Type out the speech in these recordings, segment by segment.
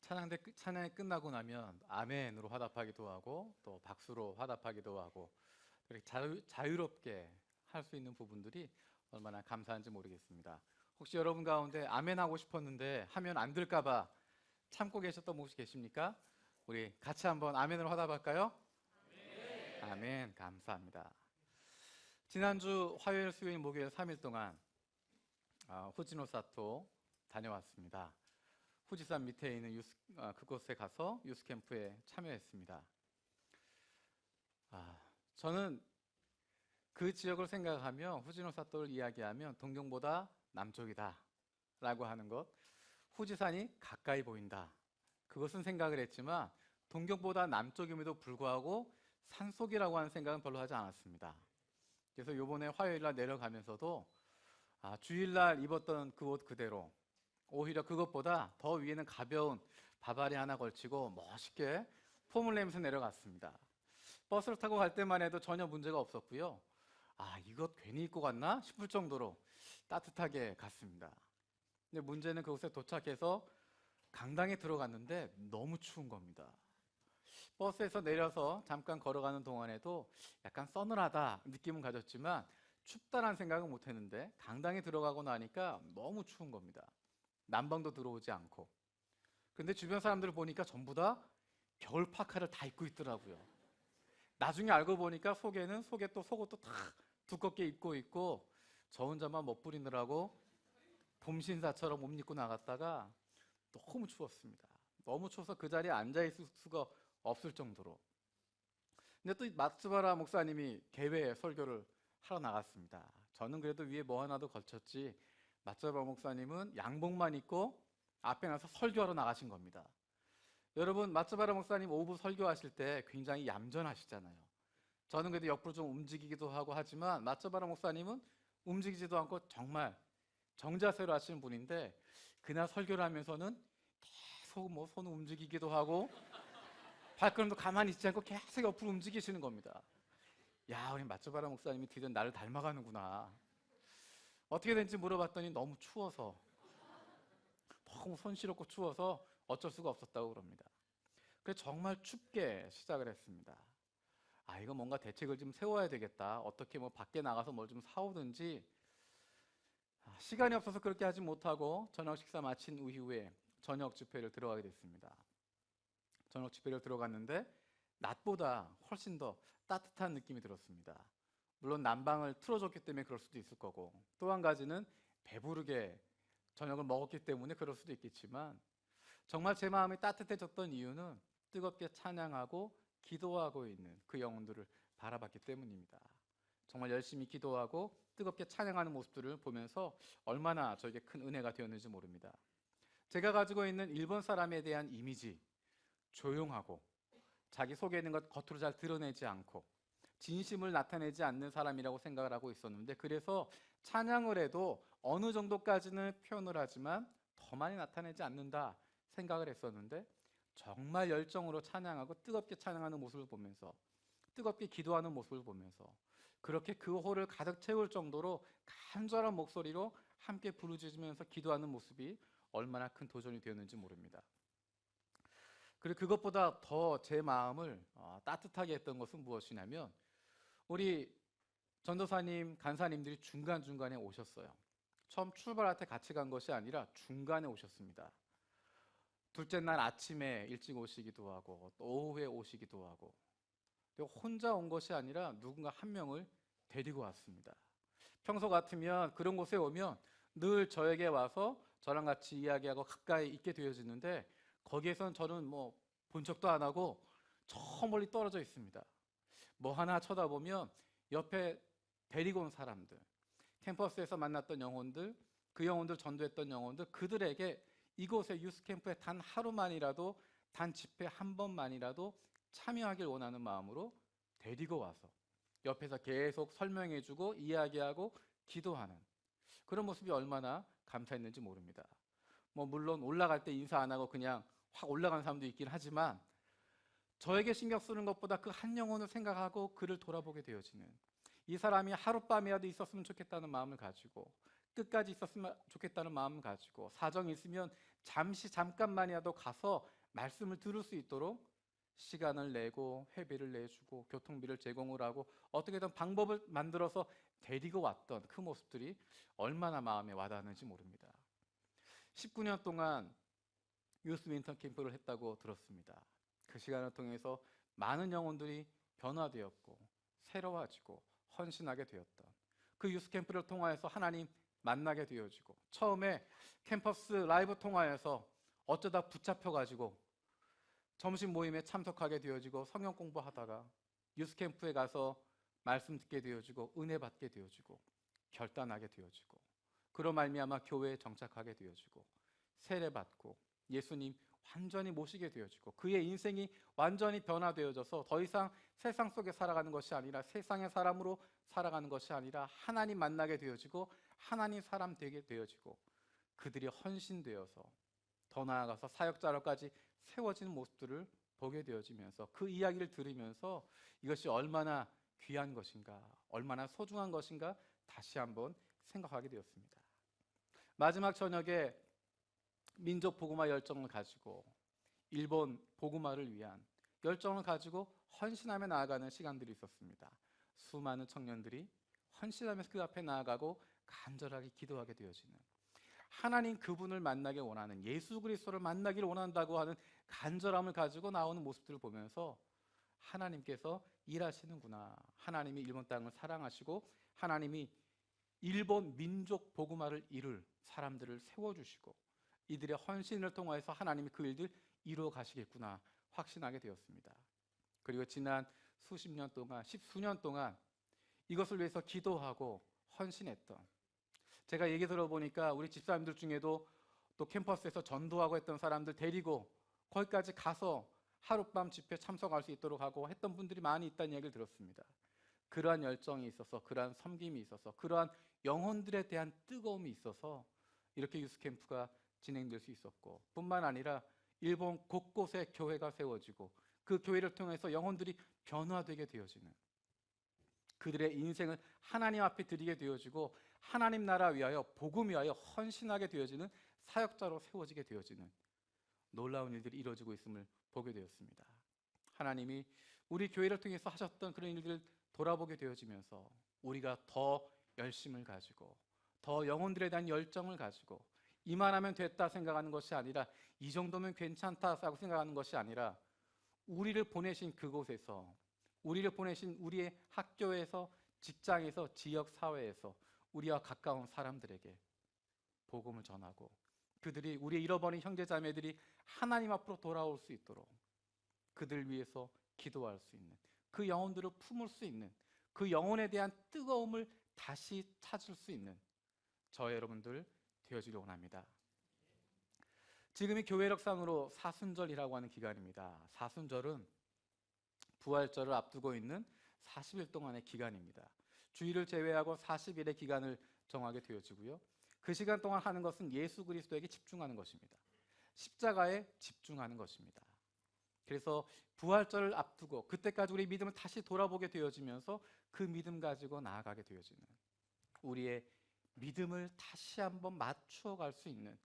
찬양이 끝나고 나면 아멘으로 화답하기도 하고 또 박수로 화답하기도 하고 그렇게 자유롭게 할 수 있는 부분들이 얼마나 감사한지 모르겠습니다. 혹시 여러분 가운데 아멘 하고 싶었는데 하면 안 될까봐 참고 계셨던 분 혹시 계십니까? 우리 같이 한번 아멘으로 화답할까요? 아멘. 감사합니다. 지난주 화요일, 수요일, 목요일 3일 동안 후지노사토 다녀왔습니다. 후지산 밑에 있는 그곳에 가서 유스 캠프에 참여했습니다. 저는 그 지역을 생각하며 후지노사토를 이야기하면 동경보다 남쪽이다 라고 하는 것, 후지산이 가까이 보인다, 그것은 생각을 했지만 동경보다 남쪽임에도 불구하고 산속이라고 하는 생각은 별로 하지 않았습니다. 그래서 이번에 화요일날 내려가면서도 주일날 입었던 그 옷 그대로 오히려 그것보다 더 위에는 가벼운 바바리 하나 걸치고 멋있게 폼을 내면서 내려갔습니다. 버스를 타고 갈 때만 해도 전혀 문제가 없었고요. 이것 괜히 입고 갔나 싶을 정도로 따뜻하게 갔습니다. 근데 문제는 그곳에 도착해서 강당에 들어갔는데 너무 추운 겁니다. 버스에서 내려서 잠깐 걸어가는 동안에도 약간 서늘하다 느낌은 가졌지만 춥다라는 생각은 못했는데 강당에 들어가고 나니까 너무 추운 겁니다. 난방도 들어오지 않고. 근데 주변 사람들을 보니까 전부 다 겨울 파카를 다 입고 있더라고요. 나중에 알고 보니까 속에 또 속옷도 다 두껍게 입고 있고 저 혼자만 멋부리느라고 봄신사처럼 옷 입고 나갔다가 너무 추웠습니다. 너무 추워서 그 자리에 앉아 있을 수가 없을 정도로. 근데 또 마츠바라 목사님이 개회에 설교를 하러 나갔습니다. 저는 그래도 위에 뭐 하나도 걸쳤지 마츠바라 목사님은 양복만 입고 앞에 나서 설교하러 나가신 겁니다. 여러분, 마츠바라 목사님 오후 설교하실 때 굉장히 얌전하시잖아요. 저는 그래도 옆으로 좀 움직이기도 하고 하지만 마츠바라 목사님은 움직이지도 않고 정말 정자세로 하시는 분인데 그날 설교를 하면서는 계속 뭐 손 움직이기도 하고 발걸음도 가만히 있지 않고 계속 옆으로 움직이시는 겁니다. 야, 우리 마츠바라 목사님이 드디어 나를 닮아가는구나. 어떻게 된지 물어봤더니 너무 추워서, 너무 손시렵고 추워서 어쩔 수가 없었다고 그럽니다. 그래서 정말 춥게 시작을 했습니다. 이거 뭔가 대책을 좀 세워야 되겠다. 어떻게 뭐 밖에 나가서 뭘 좀 사오든지. 시간이 없어서 그렇게 하지 못하고 저녁 식사 마친 이후에 저녁 집회를 들어가게 됐습니다. 저녁 집회를 들어갔는데 낮보다 훨씬 더 따뜻한 느낌이 들었습니다. 물론 난방을 틀어줬기 때문에 그럴 수도 있을 거고 또 한 가지는 배부르게 저녁을 먹었기 때문에 그럴 수도 있겠지만 정말 제 마음이 따뜻해졌던 이유는 뜨겁게 찬양하고 기도하고 있는 그 영혼들을 바라봤기 때문입니다. 정말 열심히 기도하고 뜨겁게 찬양하는 모습들을 보면서 얼마나 저에게 큰 은혜가 되었는지 모릅니다. 제가 가지고 있는 일본 사람에 대한 이미지, 조용하고 자기 속에 있는 것 겉으로 잘 드러내지 않고 진심을 나타내지 않는 사람이라고 생각을 하고 있었는데 그래서 찬양을 해도 어느 정도까지는 표현을 하지만 더 많이 나타내지 않는다 생각을 했었는데 정말 열정으로 찬양하고 뜨겁게 찬양하는 모습을 보면서 뜨겁게 기도하는 모습을 보면서 그렇게 그 홀을 가득 채울 정도로 간절한 목소리로 함께 부르짖으면서 기도하는 모습이 얼마나 큰 도전이 되었는지 모릅니다. 그리고 그것보다 더 제 마음을 따뜻하게 했던 것은 무엇이냐면 우리 전도사님, 간사님들이 중간중간에 오셨어요. 처음 출발할 때 같이 간 것이 아니라 중간에 오셨습니다. 둘째 날 아침에 일찍 오시기도 하고 또 오후에 오시기도 하고 혼자 온 것이 아니라 누군가 한 명을 데리고 왔습니다. 평소 같으면 그런 곳에 오면 늘 저에게 와서 저랑 같이 이야기하고 가까이 있게 되어지는데 거기에선 저는 뭐 본 척도 안 하고 저 멀리 떨어져 있습니다. 뭐 하나 쳐다보면 옆에 데리고 온 사람들, 캠퍼스에서 만났던 영혼들, 그 영혼들 전도했던 영혼들, 그들에게 이곳에 유스 캠프에 단 하루만이라도 단 집회 한 번만이라도 참여하길 원하는 마음으로 데리고 와서 옆에서 계속 설명해주고 이야기하고 기도하는 그런 모습이 얼마나 감사했는지 모릅니다. 뭐 물론 올라갈 때 인사 안 하고 그냥 확 올라간 사람도 있긴 하지만 저에게 신경 쓰는 것보다 그 한 영혼을 생각하고 그를 돌아보게 되어지는 이 사람이 하룻밤이라도 있었으면 좋겠다는 마음을 가지고 끝까지 있었으면 좋겠다는 마음을 가지고 사정이 있으면 잠깐만이라도 가서 말씀을 들을 수 있도록 시간을 내고 회비를 내주고 교통비를 제공을 하고 어떻게든 방법을 만들어서 데리고 왔던 그 모습들이 얼마나 마음에 와닿는지 모릅니다. 19년 동안 유스 윈터 캠프를 했다고 들었습니다. 그 시간을 통해서 많은 영혼들이 변화되었고 새로워지고 헌신하게 되었던 그 유스 캠프를 통하여서 하나님 만나게 되어지고, 처음에 캠퍼스 라이브 통하여서 어쩌다 붙잡혀가지고 점심 모임에 참석하게 되어지고 성경 공부하다가 유스 캠프에 가서 말씀 듣게 되어지고 은혜 받게 되어지고 결단하게 되어지고, 그로 말미암아 교회에 정착하게 되어지고 세례받고 예수님 완전히 모시게 되어지고 그의 인생이 완전히 변화되어져서 더 이상 세상 속에 살아가는 것이 아니라 세상의 사람으로 살아가는 것이 아니라 하나님 만나게 되어지고 하나님 사람 되게 되어지고 그들이 헌신되어서 더 나아가서 사역자로까지 세워지는 모습들을 보게 되어지면서 그 이야기를 들으면서 이것이 얼마나 귀한 것인가, 얼마나 소중한 것인가 다시 한번 생각하게 되었습니다. 마지막 저녁에 민족 복음화 열정을 가지고 일본 복음화를 위한 열정을 가지고 헌신하며 나아가는 시간들이 있었습니다. 수많은 청년들이 헌신하면서 그 앞에 나아가고 간절하게 기도하게 되어지는, 하나님 그분을 만나길 원하는, 예수 그리스도를 만나기를 원한다고 하는 간절함을 가지고 나오는 모습들을 보면서 하나님께서 일하시는구나, 하나님이 일본 땅을 사랑하시고 하나님이 일본 민족 복음화를 이룰 사람들을 세워주시고 이들의 헌신을 통해서 하나님이 그 일들 이루어 가시겠구나 확신하게 되었습니다. 그리고 지난 수십 년 동안, 십수년 동안 이것을 위해서 기도하고 헌신했던, 제가 얘기 들어보니까 우리 집사님들 중에도 또 캠퍼스에서 전도하고 했던 사람들 데리고 거기까지 가서 하룻밤 집회 참석할 수 있도록 하고 했던 분들이 많이 있다는 얘기를 들었습니다. 그러한 열정이 있어서, 그러한 섬김이 있어서, 그러한 영혼들에 대한 뜨거움이 있어서 이렇게 유스 캠프가 진행될 수 있었고, 뿐만 아니라 일본 곳곳에 교회가 세워지고 그 교회를 통해서 영혼들이 변화되게 되어지는, 그들의 인생을 하나님 앞에 드리게 되어지고 하나님 나라 위하여 복음 위하여 헌신하게 되어지는 사역자로 세워지게 되어지는 놀라운 일들이 이루어지고 있음을 보게 되었습니다. 하나님이 우리 교회를 통해서 하셨던 그런 일들을 돌아보게 되어지면서 우리가 더 열심을 가지고 더 영혼들에 대한 열정을 가지고 이만하면 됐다 생각하는 것이 아니라, 이 정도면 괜찮다고 생각하는 것이 아니라, 우리를 보내신 그곳에서, 우리를 보내신 우리의 학교에서, 직장에서, 지역 사회에서 우리와 가까운 사람들에게 복음을 전하고 그들이, 우리의 잃어버린 형제자매들이 하나님 앞으로 돌아올 수 있도록 그들 위해서 기도할 수 있는, 그 영혼들을 품을 수 있는, 그 영혼에 대한 뜨거움을 다시 찾을 수 있는 저 여러분들 되어지길 원합니다. 지금이 교회력상으로 사순절이라고 하는 기간입니다. 사순절은 부활절을 앞두고 있는 40일 동안의 기간입니다. 주일을 제외하고 40일의 기간을 정하게 되어지고요. 그 시간 동안 하는 것은 예수 그리스도에게 집중하는 것입니다. 십자가에 집중하는 것입니다. 그래서 부활절을 앞두고 그때까지 우리 믿음을 다시 돌아보게 되어지면서 그 믿음 가지고 나아가게 되어지는, 우리의 믿음을 다시 한번 맞추어 갈 수 있는,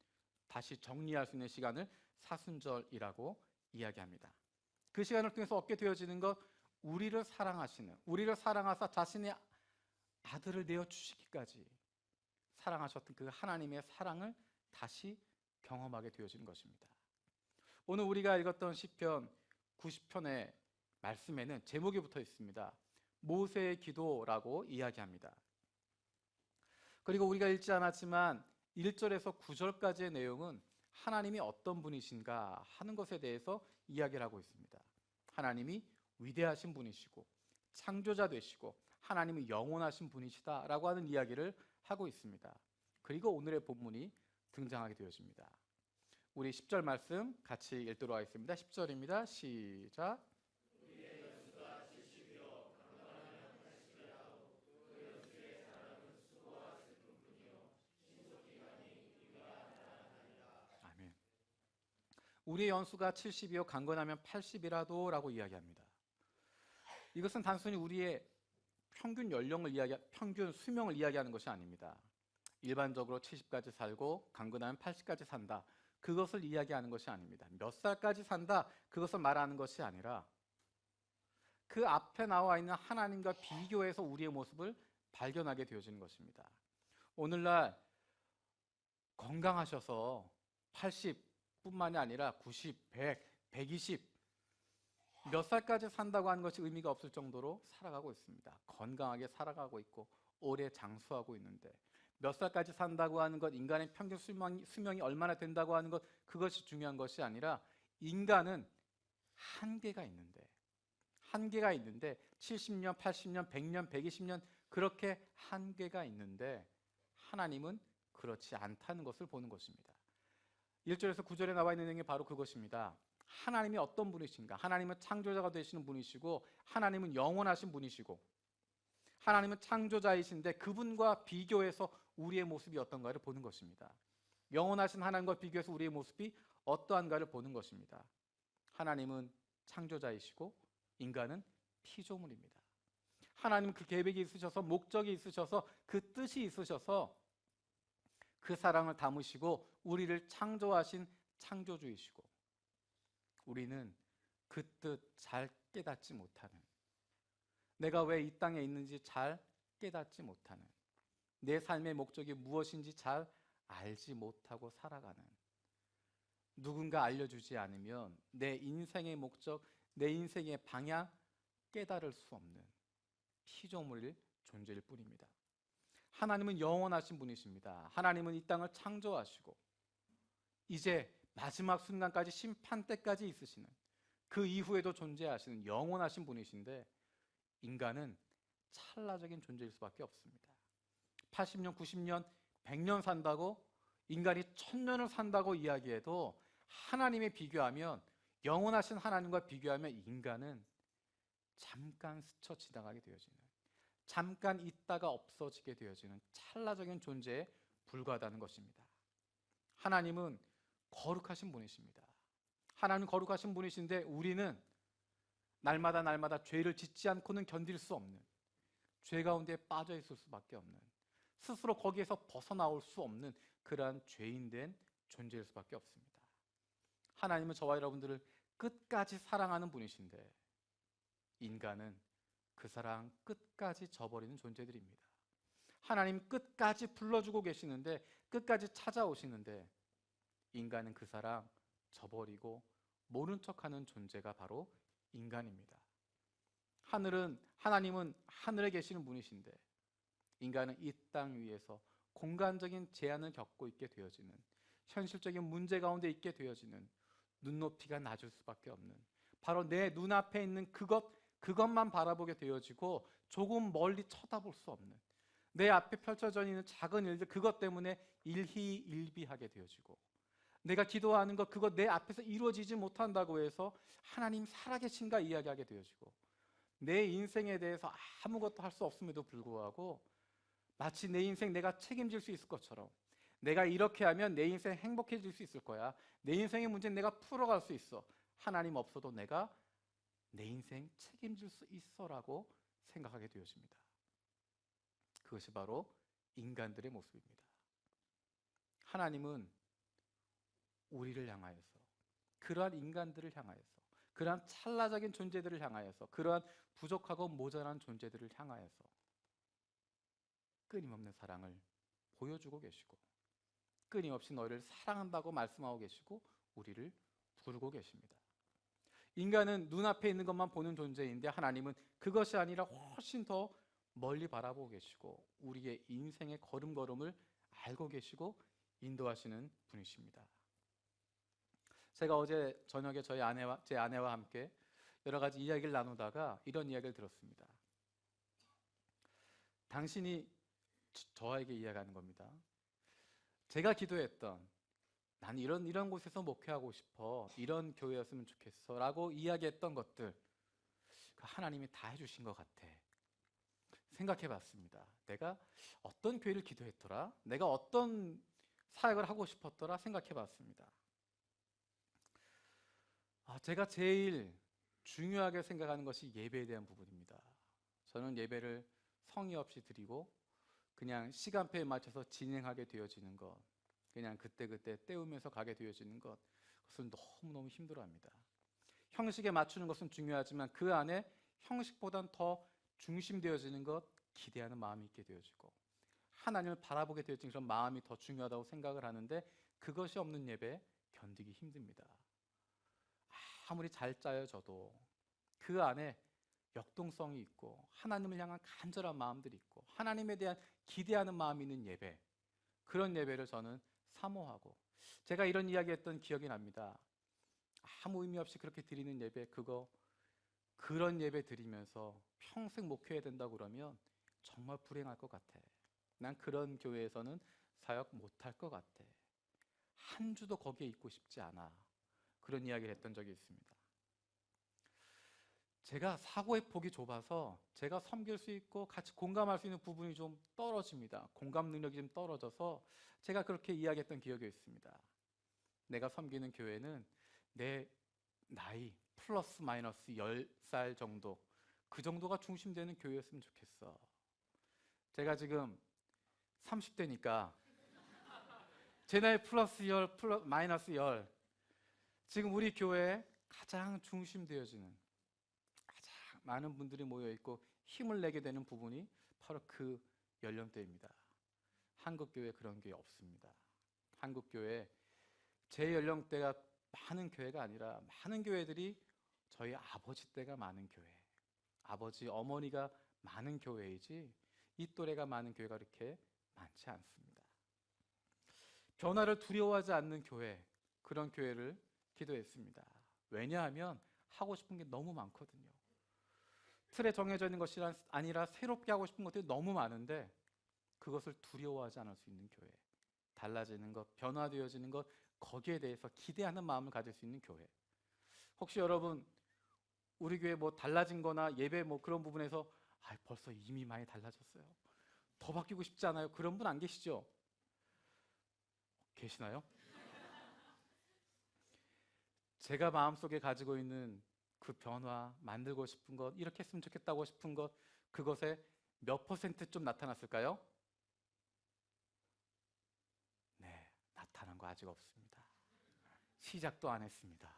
다시 정리할 수 있는 시간을 사순절이라고 이야기합니다. 그 시간을 통해서 얻게 되어지는 것, 우리를 사랑하시는, 우리를 사랑하사 자신의 아들을 내어주시기까지 사랑하셨던 그 하나님의 사랑을 다시 경험하게 되어지는 것입니다. 오늘 우리가 읽었던 시편 90편의 말씀에는 제목이 붙어 있습니다. 모세의 기도라고 이야기합니다. 그리고 우리가 읽지 않았지만 1절에서 9절까지의 내용은 하나님이 어떤 분이신가 하는 것에 대해서 이야기를 하고 있습니다. 하나님이 위대하신 분이시고 창조자 되시고 하나님이 영원하신 분이시다라고 하는 이야기를 하고 있습니다. 그리고 오늘의 본문이 등장하게 되어집니다. 우리 10절 말씀 같이 읽도록 하겠습니다. 10절입니다. 시작. 아멘. 우리의 연수가 70이요 강건하면 80이라도 라고 이야기합니다. 이것은 단순히 우리의 평균 연령을 평균 수명을 이야기하는 것이 아닙니다. 일반적으로 70까지 살고 강건하면 80까지 산다, 그것을 이야기하는 것이 아닙니다. 몇 살까지 산다, 그것을 말하는 것이 아니라 그 앞에 나와 있는 하나님과 비교해서 우리의 모습을 발견하게 되어지는 것입니다. 오늘날 건강하셔서 80뿐만이 아니라 90, 100, 120 몇 살까지 산다고 하는 것이 의미가 없을 정도로 살아가고 있습니다. 건강하게 살아가고 있고 오래 장수하고 있는데 몇 살까지 산다고 하는 것, 인간의 평균 수명이 얼마나 된다고 하는 것, 그것이 중요한 것이 아니라 인간은 한계가 있는데 70년, 80년, 100년, 120년 그렇게 한계가 있는데 하나님은 그렇지 않다는 것을 보는 것입니다. 1절에서 9절에 나와 있는 내용이 바로 그것입니다. 하나님이 어떤 분이신가? 하나님은 창조자가 되시는 분이시고 하나님은 영원하신 분이시고 하나님은 창조자이신데 그분과 비교해서 우리의 모습이 어떤가를 보는 것입니다. 영원하신 하나님과 비교해서 우리의 모습이 어떠한가를 보는 것입니다. 하나님은 창조자이시고 인간은 피조물입니다. 하나님은 그 계획이 있으셔서 목적이 있으셔서 그 뜻이 있으셔서 그 사랑을 담으시고 우리를 창조하신 창조주이시고 우리는 그 뜻 잘 깨닫지 못하는, 내가 왜 이 땅에 있는지 잘 깨닫지 못하는, 내 삶의 목적이 무엇인지 잘 알지 못하고 살아가는, 누군가 알려주지 않으면 내 인생의 목적, 내 인생의 방향 깨달을 수 없는 피조물일 존재일 뿐입니다. 하나님은 영원하신 분이십니다. 하나님은 이 땅을 창조하시고 이제 마지막 순간까지 심판 때까지 있으시는, 그 이후에도 존재하시는 영원하신 분이신데 인간은 찰나적인 존재일 수밖에 없습니다. 80년, 90년, 100년 산다고, 인간이 1000년을 산다고 이야기해도 하나님에 비교하면, 영원하신 하나님과 비교하면 인간은 잠깐 스쳐 지나가게 되어지는, 잠깐 있다가 없어지게 되어지는 찰나적인 존재에 불과하다는 것입니다. 하나님은 거룩하신 분이십니다. 하나님 거룩하신 분이신데 우리는 날마다 죄를 짓지 않고는 견딜 수 없는, 죄 가운데 빠져 있을 수밖에 없는, 스스로 거기에서 벗어나올 수 없는 그러한 죄인된 존재일 수밖에 없습니다. 하나님은 저와 여러분들을 끝까지 사랑하는 분이신데 인간은 그 사랑 끝까지 저버리는 존재들입니다. 하나님 끝까지 불러주고 계시는데, 끝까지 찾아오시는데 인간은 그 사랑 저버리고 모른 척하는 존재가 바로 인간입니다. 하나님은 하늘에 계시는 분이신데 인간은 이 땅 위에서 공간적인 제한을 겪고 있게 되어지는, 현실적인 문제 가운데 있게 되어지는, 눈높이가 낮을 수밖에 없는, 바로 내 눈앞에 있는 그것만 바라보게 되어지고 조금 멀리 쳐다볼 수 없는, 내 앞에 펼쳐져 있는 작은 일들, 그것 때문에 일희일비하게 되어지고, 내가 기도하는 것, 그것 내 앞에서 이루어지지 못한다고 해서 하나님 살아계신가 이야기하게 되어지고, 내 인생에 대해서 아무것도 할 수 없음에도 불구하고 마치 내 인생 내가 책임질 수 있을 것처럼, 내가 이렇게 하면 내 인생 행복해질 수 있을 거야, 내 인생의 문제는 내가 풀어갈 수 있어, 하나님 없어도 내가 내 인생 책임질 수 있어라고 생각하게 되어집니다. 그것이 바로 인간들의 모습입니다. 하나님은 우리를 향하여서, 그러한 인간들을 향하여서, 그러한 찰나적인 존재들을 향하여서, 그러한 부족하고 모자란 존재들을 향하여서 끊임없는 사랑을 보여주고 계시고, 끊임없이 너희를 사랑한다고 말씀하고 계시고 우리를 부르고 계십니다. 인간은 눈앞에 있는 것만 보는 존재인데 하나님은 그것이 아니라 훨씬 더 멀리 바라보고 계시고 우리의 인생의 걸음걸음을 알고 계시고 인도하시는 분이십니다. 제가 어제 저녁에 제 아내와 함께 여러 가지 이야기를 나누다가 이런 이야기를 들었습니다. 당신이 저에게 이야기하는 겁니다. 제가 기도했던, 난 이런 곳에서 목회하고 싶어, 이런 교회였으면 좋겠어 라고 이야기했던 것들, 하나님이 다 해주신 것 같아. 생각해 봤습니다. 내가 어떤 교회를 기도했더라? 내가 어떤 사역을 하고 싶었더라? 생각해 봤습니다. 제가 제일 중요하게 생각하는 것이 예배에 대한 부분입니다. 저는 예배를 성의 없이 드리고 그냥 시간표에 맞춰서 진행하게 되어지는 것, 그냥 그때그때 때우면서 가게 되어지는 것, 그것은 너무너무 힘들어합니다. 형식에 맞추는 것은 중요하지만 그 안에 형식보단 더 중심되어지는 것, 기대하는 마음이 있게 되어지고 하나님을 바라보게 되어지는 그런 마음이 더 중요하다고 생각을 하는데 그것이 없는 예배 견디기 힘듭니다. 아무리 잘 짜여져도 그 안에 역동성이 있고 하나님을 향한 간절한 마음들이 있고 하나님에 대한 기대하는 마음이 있는 예배, 그런 예배를 저는 사모하고, 제가 이런 이야기했던 기억이 납니다. 아무 의미 없이 그렇게 드리는 예배, 그런 예배 드리면서 평생 목회해야 된다고 그러면 정말 불행할 것 같아. 난 그런 교회에서는 사역 못할 것 같아. 한 주도 거기에 있고 싶지 않아. 그런 이야기를 했던 적이 있습니다. 제가 사고의 폭이 좁아서 제가 섬길 수 있고 같이 공감할 수 있는 부분이 좀 떨어집니다. 공감 능력이 좀 떨어져서 제가 그렇게 이야기했던 기억이 있습니다. 내가 섬기는 교회는 내 나이 플러스 마이너스 10살 정도, 그 정도가 중심되는 교회였으면 좋겠어. 제가 지금 30대니까 제 나이 플러스 10, 마이너스 10, 지금 우리 교회에 가장 중심되어지는, 가장 많은 분들이 모여있고 힘을 내게 되는 부분이 바로 그 연령대입니다. 한국교회 그런 게 없습니다. 한국교회 제 연령대가 많은 교회가 아니라 많은 교회들이 저희 아버지 때가 많은 교회, 아버지 어머니가 많은 교회이지 이 또래가 많은 교회가 그렇게 많지 않습니다. 변화를 두려워하지 않는 교회, 그런 교회를 기도했습니다. 왜냐하면 하고 싶은 게 너무 많거든요. 틀에 정해져 있는 것이 아니라 새롭게 하고 싶은 것들이 너무 많은데 그것을 두려워하지 않을 수 있는 교회, 달라지는 것, 변화되어지는 것, 거기에 대해서 기대하는 마음을 가질 수 있는 교회. 혹시 여러분 우리 교회 뭐 달라진 거나 예배 뭐 그런 부분에서 벌써 이미 많이 달라졌어요, 더 바뀌고 싶지 않아요, 그런 분 안 계시죠? 계시나요? 제가 마음속에 가지고 있는 그 변화, 만들고 싶은 것, 이렇게 했으면 좋겠다고 싶은 것, 그것에 몇 퍼센트 좀 나타났을까요? 네, 나타난 거 아직 없습니다. 시작도 안 했습니다.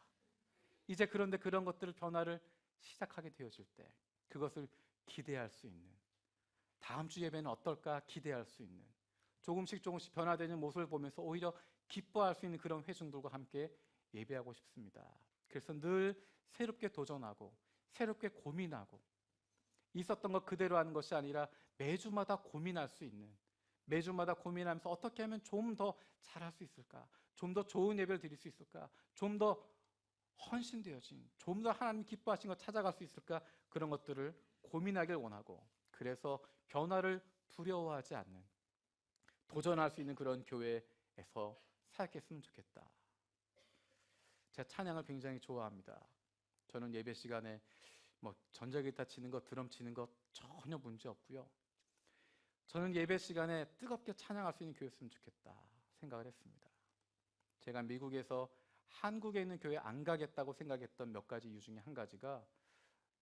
이제 그런데 그런 것들을 변화를 시작하게 되어질 때 그것을 기대할 수 있는, 다음 주 예배는 어떨까 기대할 수 있는, 조금씩 변화되는 모습을 보면서 오히려 기뻐할 수 있는 그런 회중들과 함께 예배하고 싶습니다. 그래서 늘 새롭게 도전하고 새롭게 고민하고, 있었던 것 그대로 하는 것이 아니라 매주마다 고민할 수 있는, 매주마다 고민하면서 어떻게 하면 좀 더 잘할 수 있을까, 좀 더 좋은 예배를 드릴 수 있을까, 좀 더 헌신되어진, 좀 더 하나님 기뻐하신 것 찾아갈 수 있을까, 그런 것들을 고민하길 원하고, 그래서 변화를 두려워하지 않는, 도전할 수 있는 그런 교회에서 사역했으면 좋겠다. 제가 찬양을 굉장히 좋아합니다. 저는 예배 시간에 뭐 전자기타 치는 것, 드럼 치는 것 전혀 문제 없고요. 저는 예배 시간에 뜨겁게 찬양할 수 있는 교회였으면 좋겠다 생각을 했습니다. 제가 미국에서 한국에 있는 교회 안 가겠다고 생각했던 몇 가지 이유 중에 한 가지가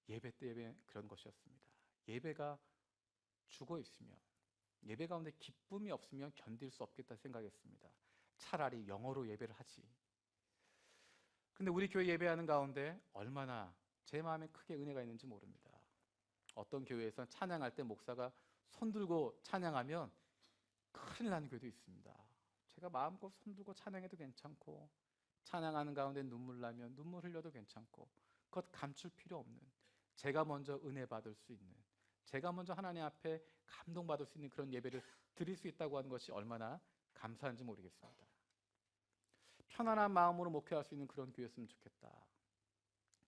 예배 때문에 그런 것이었습니다. 예배가 죽어 있으면, 예배 가운데 기쁨이 없으면 견딜 수 없겠다 생각했습니다. 차라리 영어로 예배를 하지. 근데 우리 교회 예배하는 가운데 얼마나 제 마음에 크게 은혜가 있는지 모릅니다. 어떤 교회에서 찬양할 때 목사가 손 들고 찬양하면 큰일 나는 교회도 있습니다. 제가 마음껏 손 들고 찬양해도 괜찮고, 찬양하는 가운데 눈물 나면 눈물 흘려도 괜찮고, 그것 감출 필요 없는, 제가 먼저 은혜 받을 수 있는, 제가 먼저 하나님 앞에 감동받을 수 있는 그런 예배를 드릴 수 있다고 하는 것이 얼마나 감사한지 모르겠습니다. 편안한 마음으로 목회할 수 있는 그런 교회였으면 좋겠다.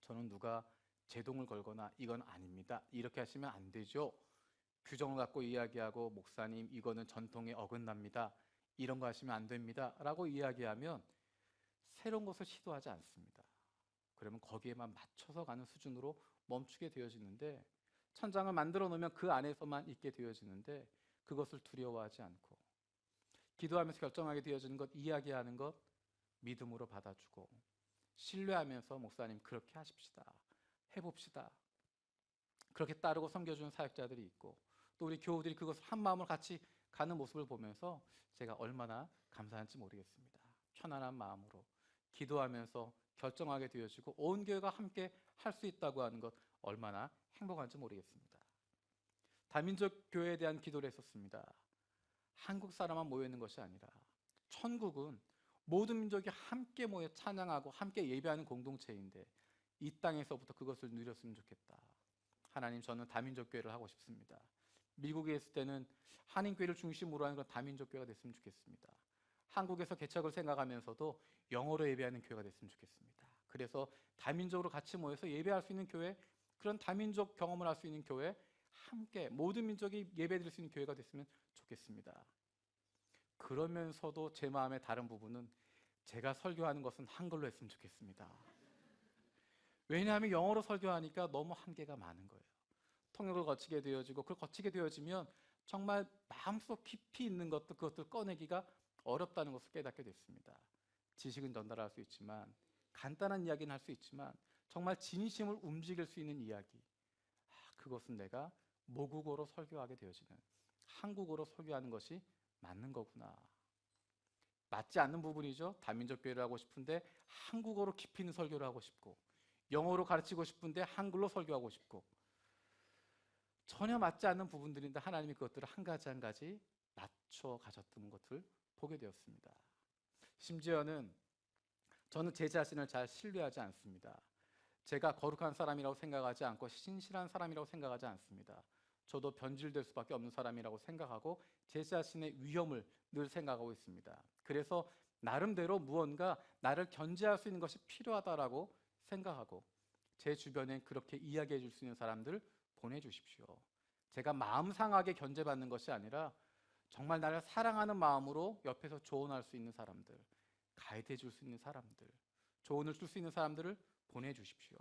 저는 누가 제동을 걸거나 이건 아닙니다, 이렇게 하시면 안 되죠, 규정을 갖고 이야기하고 목사님 이거는 전통에 어긋납니다, 이런 거 하시면 안 됩니다 라고 이야기하면 새로운 것을 시도하지 않습니다. 그러면 거기에만 맞춰서 가는 수준으로 멈추게 되어지는데, 천장을 만들어 놓으면 그 안에서만 있게 되어지는데 그것을 두려워하지 않고 기도하면서 결정하게 되어지는 것, 이야기하는 것 믿음으로 받아주고 신뢰하면서 목사님 그렇게 하십시다, 해봅시다, 그렇게 따르고 섬겨주는 사역자들이 있고, 또 우리 교우들이 그것을 한 마음으로 같이 가는 모습을 보면서 제가 얼마나 감사한지 모르겠습니다. 편안한 마음으로 기도하면서 결정하게 되어지고 온 교회가 함께 할 수 있다고 하는 것 얼마나 행복한지 모르겠습니다. 다민족 교회에 대한 기도를 했었습니다. 한국 사람만 모여 있는 것이 아니라 천국은 모든 민족이 함께 모여 찬양하고 함께 예배하는 공동체인데 이 땅에서부터 그것을 누렸으면 좋겠다. 하나님, 저는 다민족 교회를 하고 싶습니다. 미국에 있을 때는 한인교회를 중심으로 하는 그런 다민족 교회가 됐으면 좋겠습니다. 한국에서 개척을 생각하면서도 영어로 예배하는 교회가 됐으면 좋겠습니다. 그래서 다민족으로 같이 모여서 예배할 수 있는 교회, 그런 다민족 경험을 할 수 있는 교회, 함께 모든 민족이 예배드릴 수 있는 교회가 됐으면 좋겠습니다. 그러면서도 제 마음의 다른 부분은 제가 설교하는 것은 한글로 했으면 좋겠습니다. 왜냐하면 영어로 설교하니까 너무 한계가 많은 거예요. 통역을 거치게 되어지고 그걸 거치게 되어지면 정말 마음속 깊이 있는 것들, 그것들 꺼내기가 어렵다는 것을 깨닫게 됐습니다. 지식은 전달할 수 있지만, 간단한 이야기는 할 수 있지만 정말 진심을 움직일 수 있는 이야기, 그것은 내가 모국어로 설교하게 되어지는, 한국어로 설교하는 것이 맞는 거구나. 맞지 않는 부분이죠. 다민족 교회를 하고 싶은데 한국어로 깊이 있는 설교를 하고 싶고, 영어로 가르치고 싶은데 한글로 설교하고 싶고, 전혀 맞지 않는 부분들인데 하나님이 그것들을 한 가지 한 가지 맞춰 가셨던 것을 보게 되었습니다. 심지어는 저는 제 자신을 잘 신뢰하지 않습니다. 제가 거룩한 사람이라고 생각하지 않고 신실한 사람이라고 생각하지 않습니다. 저도 변질될 수밖에 없는 사람이라고 생각하고 제 자신의 위험을 늘 생각하고 있습니다. 그래서 나름대로 무언가 나를 견제할 수 있는 것이 필요하다라고 생각하고 제 주변에 그렇게 이야기해 줄 수 있는 사람들 보내주십시오. 제가 마음 상하게 견제받는 것이 아니라 정말 나를 사랑하는 마음으로 옆에서 조언할 수 있는 사람들, 가이드해 줄 수 있는 사람들, 조언을 줄 수 있는 사람들을 보내주십시오.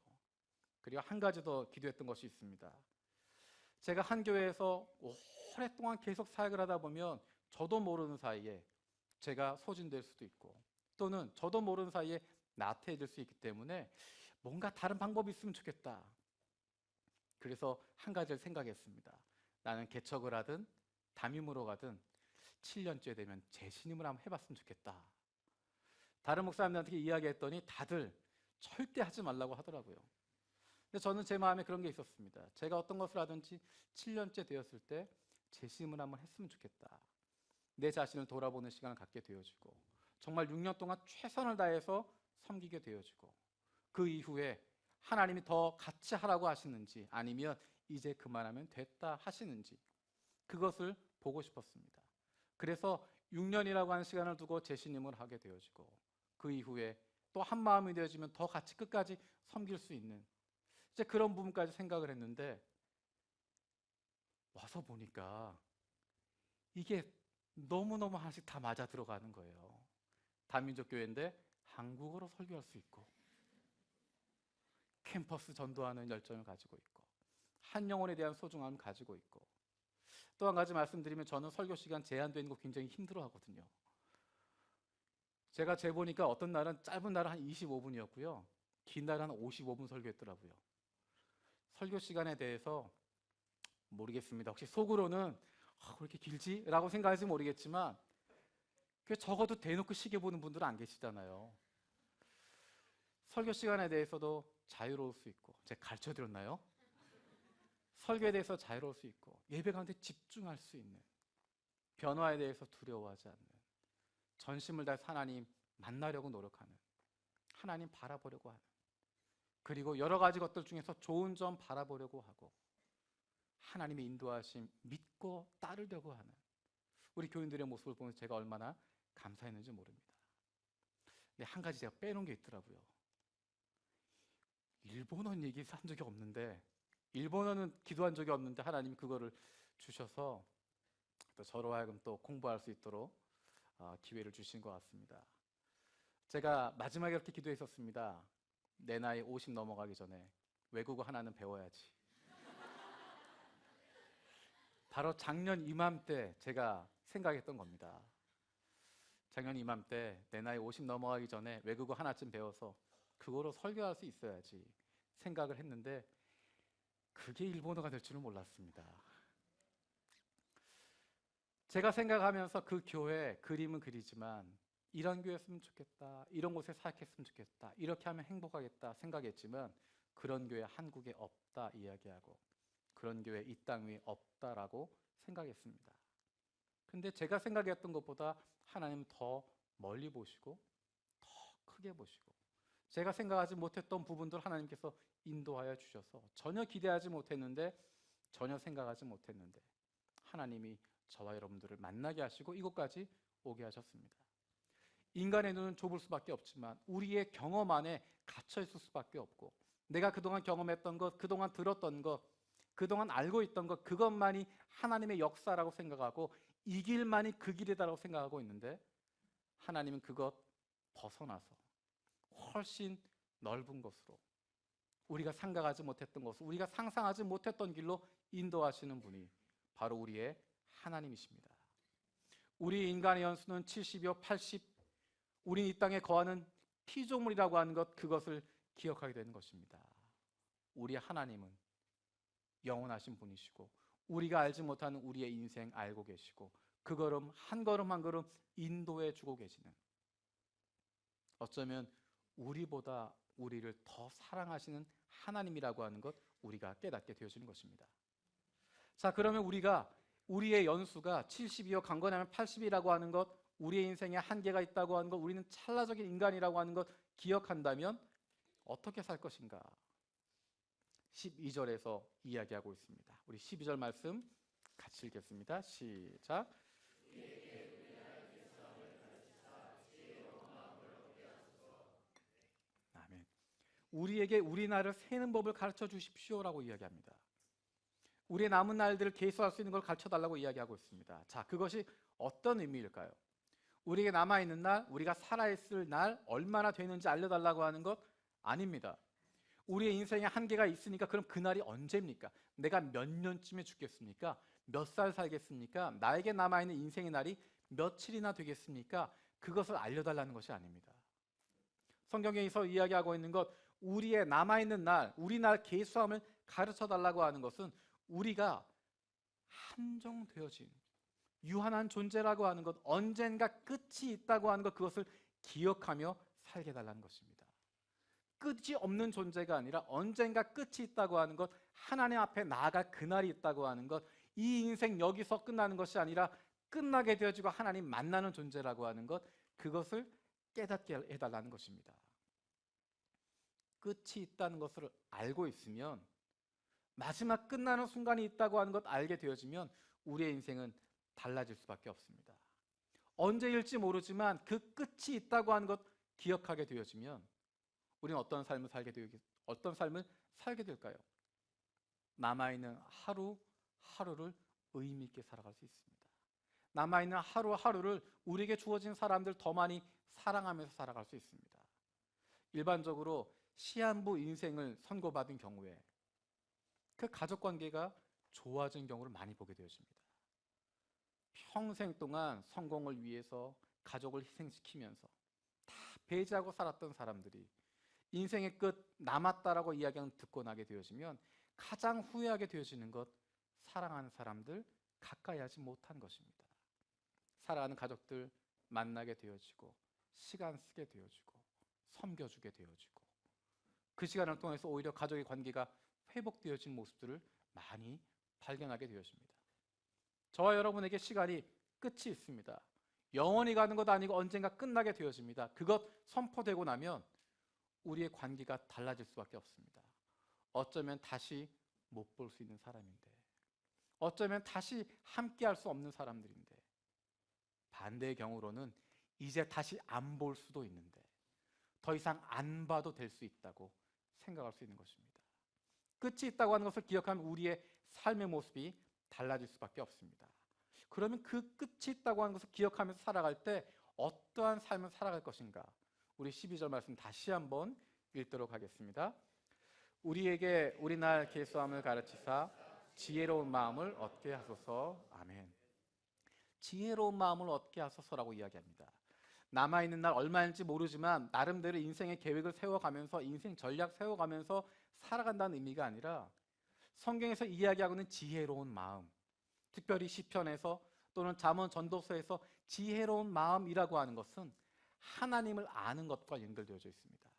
그리고 한 가지 더 기도했던 것이 있습니다. 제가 한 교회에서 오랫동안 계속 사역을 하다 보면 저도 모르는 사이에 제가 소진될 수도 있고, 또는 저도 모르는 사이에 나태해질 수 있기 때문에 뭔가 다른 방법이 있으면 좋겠다. 그래서 한 가지를 생각했습니다. 나는 개척을 하든 담임으로 가든 7년째 되면 재신임을 한번 해봤으면 좋겠다. 다른 목사님들한테 이야기했더니 다들 절대 하지 말라고 하더라고요. 근데 저는 제 마음에 그런 게 있었습니다. 제가 어떤 것을 하든지 7년째 되었을 때 재신임을 한번 했으면 좋겠다. 내 자신을 돌아보는 시간을 갖게 되어지고, 정말 6년 동안 최선을 다해서 섬기게 되어지고, 그 이후에 하나님이 더 같이 하라고 하시는지 아니면 이제 그만하면 됐다 하시는지 그것을 보고 싶었습니다. 그래서 6년이라고 하는 시간을 두고 재신임을 하게 되어지고, 그 이후에 또 한 마음이 되어지면 더 같이 끝까지 섬길 수 있는, 이제 그런 부분까지 생각을 했는데 와서 보니까 이게 너무너무 하나씩 다 맞아 들어가는 거예요. 다민족 교회인데 한국어로 설교할 수 있고, 캠퍼스 전도하는 열정을 가지고 있고, 한 영혼에 대한 소중함을 가지고 있고, 또 한 가지 말씀드리면 저는 설교 시간 제한되어 있는 거 굉장히 힘들어 하거든요. 제가 재보니까 어떤 날은 짧은 날은 한 25분이었고요. 긴 날은 한 55분 설교했더라고요. 설교 시간에 대해서 모르겠습니다. 혹시 속으로는 왜 이렇게 길지? 라고 생각할지 모르겠지만 적어도 대놓고 시계 보는 분들은 안 계시잖아요. 설교 시간에 대해서도 자유로울 수 있고, 제가 가르쳐드렸나요? 설교에 대해서 자유로울 수 있고, 예배 가운데 집중할 수 있는, 변화에 대해서 두려워하지 않는, 전심을 다해서 하나님 만나려고 노력하는, 하나님 바라보려고 하는, 그리고 여러 가지 것들 중에서 좋은 점 바라보려고 하고 하나님의 인도하심 믿고 따르려고 하는 우리 교인들의 모습을 보면서 제가 얼마나 감사했는지 모릅니다. 근데 한 가지 제가 빼놓은 게 있더라고요. 일본어 얘기 한 적이 없는데, 일본어는 기도한 적이 없는데 하나님이 그거를 주셔서 또 저로 하여금 또 공부할 수 있도록 기회를 주신 것 같습니다. 제가 마지막에 이렇게 기도했었습니다. 내 나이 50 넘어가기 전에 외국어 하나는 배워야지. 바로 작년 이맘때 제가 생각했던 겁니다. 작년 이맘때 내 나이 50 넘어가기 전에 외국어 하나쯤 배워서 그거로 설교할 수 있어야지 생각을 했는데 그게 일본어가 될 줄은 몰랐습니다. 제가 생각하면서 그 교회 그림은 그리지만 이런 교회였으면 좋겠다, 이런 곳에 사역했으면 좋겠다, 이렇게 하면 행복하겠다 생각했지만 그런 교회 한국에 없다 이야기하고 그런 교회 이 땅 위에 없다라고 생각했습니다. 근데 제가 생각했던 것보다 하나님은 더 멀리 보시고 더 크게 보시고 제가 생각하지 못했던 부분들 하나님께서 인도하여 주셔서 전혀 기대하지 못했는데 전혀 생각하지 못했는데 하나님이 저와 여러분들을 만나게 하시고 이곳까지 오게 하셨습니다. 인간의 눈은 좁을 수밖에 없지만 우리의 경험 안에 갇혀 있을 수밖에 없고 내가 그동안 경험했던 것, 그동안 들었던 것, 그동안 알고 있던 것 그것만이 하나님의 역사라고 생각하고 이 길만이 그 길이다라고 생각하고 있는데 하나님은 그것 벗어나서 훨씬 넓은 것으로 우리가 생각하지 못했던 것을 우리가 상상하지 못했던 길로 인도하시는 분이 바로 우리의 하나님이십니다. 우리 인간의 연수는 70이요 80 우리 이 땅에 거하는 피조물이라고 하는 것 그것을 기억하게 되는 것입니다. 우리 하나님은 영원하신 분이시고 우리가 알지 못하는 우리의 인생 알고 계시고 그 걸음 한 걸음 한 걸음 인도해 주고 계시는 어쩌면 우리보다 우리를 더 사랑하시는 하나님이라고 하는 것 우리가 깨닫게 되어지는 것입니다. 자, 그러면 우리가 우리의 연수가 70이요 강건하면 80이라고 하는 것 우리의 인생에 한계가 있다고 하는 것 우리는 찰나적인 인간이라고 하는 것 기억한다면 어떻게 살 것인가? 12절에서 이야기하고 있습니다. 우리 12절 말씀 같이 읽겠습니다. 시작. 아멘. 우리에게 우리 날을 세는 법을 가르쳐 주십시오라고 이야기합니다. 우리의 남은 날들을 계수할 수 있는 걸 가르쳐 달라고 이야기하고 있습니다. 자, 그것이 어떤 의미일까요? 우리에게 남아있는 날, 우리가 살아있을 날 얼마나 되는지 알려달라고 하는 것 아닙니다. 우리의 인생에 한계가 있으니까 그럼 그날이 언제입니까? 내가 몇 년쯤에 죽겠습니까? 몇 살 살겠습니까? 나에게 남아있는 인생의 날이 며칠이나 되겠습니까? 그것을 알려달라는 것이 아닙니다. 성경에서 이야기하고 있는 것 우리의 남아있는 날, 우리 날 계수함을 가르쳐달라고 하는 것은 우리가 한정되어진 유한한 존재라고 하는 것 언젠가 끝이 있다고 하는 것 그것을 기억하며 살게 달라는 것입니다. 끝이 없는 존재가 아니라 언젠가 끝이 있다고 하는 것 하나님 앞에 나아갈 그날이 있다고 하는 것 이 인생 여기서 끝나는 것이 아니라 끝나게 되어지고 하나님 만나는 존재라고 하는 것 그것을 깨닫게 해달라는 것입니다. 끝이 있다는 것을 알고 있으면 마지막 끝나는 순간이 있다고 하는 것 알게 되어지면 우리의 인생은 달라질 수밖에 없습니다. 언제일지 모르지만 그 끝이 있다고 하는 것 기억하게 되어지면 우리는 어떤 삶을 살게 될까요? 남아있는 하루하루를 의미 있게 살아갈 수 있습니다. 남아있는 하루하루를 우리에게 주어진 사람들 더 많이 사랑하면서 살아갈 수 있습니다. 일반적으로 시한부 인생을 선고받은 경우에 그 가족관계가 좋아진 경우를 많이 보게 되어집니다. 평생 동안 성공을 위해서 가족을 희생시키면서 다 배제하고 살았던 사람들이 인생의 끝 남았다라고 이야기하는 듣고 나게 되어지면 가장 후회하게 되어지는 것 사랑하는 사람들 가까이 하지 못한 것입니다. 사랑하는 가족들 만나게 되어지고 시간 쓰게 되어지고 섬겨주게 되어지고 그 시간을 통해서 오히려 가족의 관계가 회복되어진 모습들을 많이 발견하게 되어집니다. 저와 여러분에게 시간이 끝이 있습니다. 영원히 가는 것 아니고 언젠가 끝나게 되어집니다. 그것 선포되고 나면 우리의 관계가 달라질 수밖에 없습니다. 어쩌면 다시 못 볼 수 있는 사람인데 어쩌면 다시 함께할 수 없는 사람들인데 반대의 경우로는 이제 다시 안 볼 수도 있는데 더 이상 안 봐도 될 수 있다고 생각할 수 있는 것입니다. 끝이 있다고 하는 것을 기억하면 우리의 삶의 모습이 달라질 수밖에 없습니다. 그러면 그 끝이 있다고 하는 것을 기억하면서 살아갈 때 어떠한 삶을 살아갈 것인가? 우리 12절 말씀 다시 한번 읽도록 하겠습니다. 우리에게 우리 날 계수함을 가르치사 지혜로운 마음을 얻게 하소서. 아멘. 지혜로운 마음을 얻게 하소서라고 이야기합니다. 남아있는 날 얼마인지 모르지만 나름대로 인생의 계획을 세워가면서 인생 전략 세워가면서 살아간다는 의미가 아니라 성경에서 이야기하고 있는 지혜로운 마음, 특별히 시편에서 또는 잠언 전도서에서 지혜로운 마음이라고 하는 것은 하나님을 아는 것과 연결되어져 있습니다.